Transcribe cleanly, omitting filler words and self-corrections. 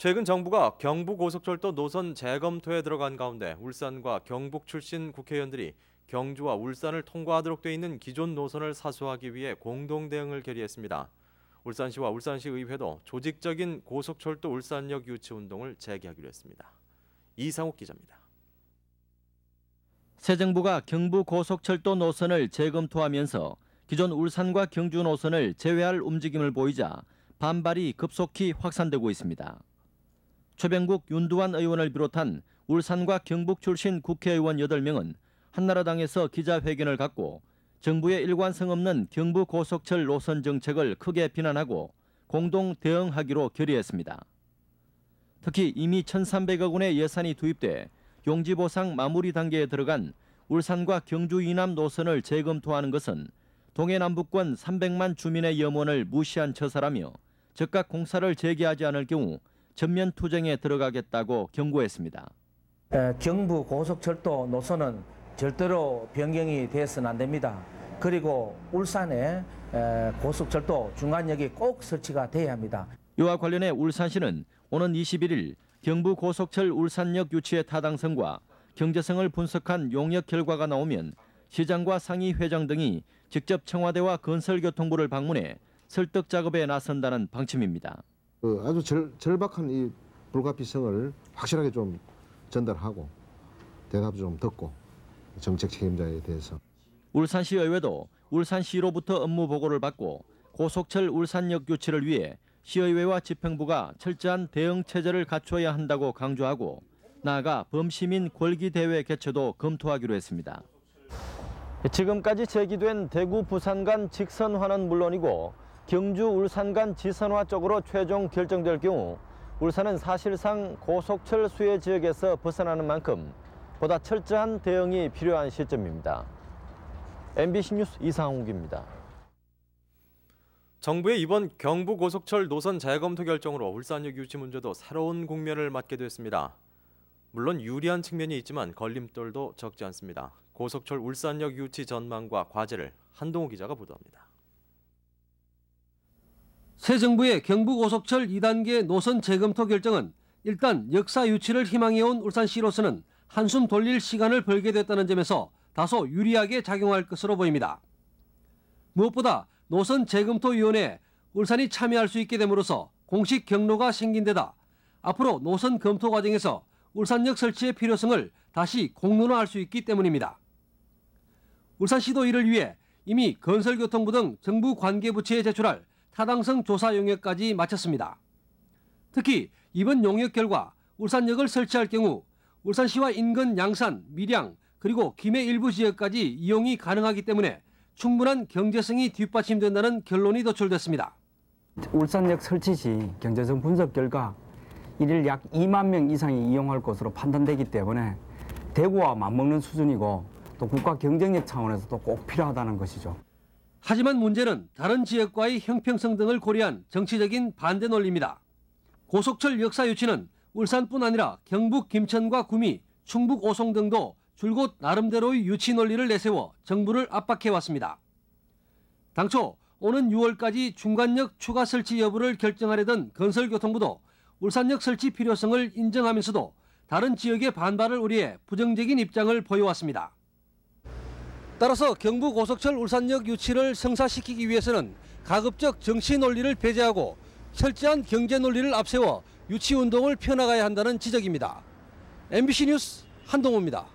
최근 정부가 경부고속철도 노선 재검토에 들어간 가운데 울산과 경북 출신 국회의원들이 경주와 울산을 통과하도록 돼 있는 기존 노선을 사수하기 위해 공동 대응을 결의했습니다. 울산시와 울산시 의회도 조직적인 고속철도 울산역 유치 운동을 재개하기로 했습니다. 이상욱 기자입니다. 새 정부가 경부고속철도 노선을 재검토하면서 기존 울산과 경주 노선을 제외할 움직임을 보이자 반발이 급속히 확산되고 있습니다. 최병국, 윤두환 의원을 비롯한 울산과 경북 출신 국회의원 8명은 한나라당에서 기자회견을 갖고 정부의 일관성 없는 경부고속철 노선 정책을 크게 비난하고 공동 대응하기로 결의했습니다. 특히 이미 1,300억 원의 예산이 투입돼 용지보상 마무리 단계에 들어간 울산과 경주 이남 노선을 재검토하는 것은 동해남북권 300만 주민의 염원을 무시한 처사라며 즉각 공사를 재개하지 않을 경우 전면 투쟁에 들어가겠다고 경고했습니다. 경부고속철도 노선은 절대로 변경이 돼서는 안 됩니다. 그리고 울산에 고속철도 중간역이 꼭 설치가 돼야 합니다. 이와 관련해 울산시는 오는 21일 경부고속철 울산역 유치의 타당성과 경제성을 분석한 용역 결과가 나오면 시장과 상임회장 등이 직접 청와대와 건설교통부를 방문해 설득 작업에 나선다는 방침입니다. 아주 절박한 이 불가피성을 확실하게 좀 전달하고 대답 좀 듣고 정책 책임자에 대해서. 울산시 의회도 울산시로부터 업무 보고를 받고 고속철 울산역 유치를 위해 시의회와 집행부가 철저한 대응 체제를 갖춰야 한다고 강조하고 나아가 범시민 권기대회 개최도 검토하기로 했습니다. 지금까지 제기된 대구 부산 간 직선화는 물론이고 경주 울산 간 지선화 쪽으로 최종 결정될 경우 울산은 사실상 고속철 수혜 지역에서 벗어나는 만큼 보다 철저한 대응이 필요한 시점입니다. MBC 뉴스 이상욱입니다. 정부의 이번 경부고속철 노선 재검토 결정으로 울산역 유치 문제도 새로운 국면을 맞게 됐습니다. 물론 유리한 측면이 있지만 걸림돌도 적지 않습니다. 고속철 울산역 유치 전망과 과제를 한동호 기자가 보도합니다. 새 정부의 경부고속철 2단계 노선 재검토 결정은 일단 역사 유치를 희망해온 울산시로서는 한숨 돌릴 시간을 벌게 됐다는 점에서 다소 유리하게 작용할 것으로 보입니다. 무엇보다 노선 재검토위원회에 울산이 참여할 수 있게 됨으로써 공식 경로가 생긴 데다 앞으로 노선 검토 과정에서 울산역 설치의 필요성을 다시 공론화할 수 있기 때문입니다. 울산시도 이를 위해 이미 건설교통부 등 정부 관계부처에 제출할 타당성 조사 용역까지 마쳤습니다. 특히 이번 용역 결과 울산역을 설치할 경우 울산시와 인근 양산, 밀양, 그리고 김해 일부 지역까지 이용이 가능하기 때문에 충분한 경제성이 뒷받침된다는 결론이 도출됐습니다. 울산역 설치 시 경제성 분석 결과 일일 약 2만 명 이상이 이용할 것으로 판단되기 때문에 대구와 맞먹는 수준이고 또 국가 경쟁력 차원에서도 꼭 필요하다는 것이죠. 하지만 문제는 다른 지역과의 형평성 등을 고려한 정치적인 반대 논리입니다. 고속철 역사 유치는 울산뿐 아니라 경북 김천과 구미, 충북 오송 등도 줄곧 나름대로의 유치 논리를 내세워 정부를 압박해왔습니다. 당초 오는 6월까지 중간역 추가 설치 여부를 결정하려던 건설교통부도 울산역 설치 필요성을 인정하면서도 다른 지역의 반발을 우려해 부정적인 입장을 보여왔습니다. 따라서 경부고속철 울산역 유치를 성사시키기 위해서는 가급적 정치 논리를 배제하고 철저한 경제 논리를 앞세워 유치 운동을 펴나가야 한다는 지적입니다. MBC 뉴스 한동호입니다.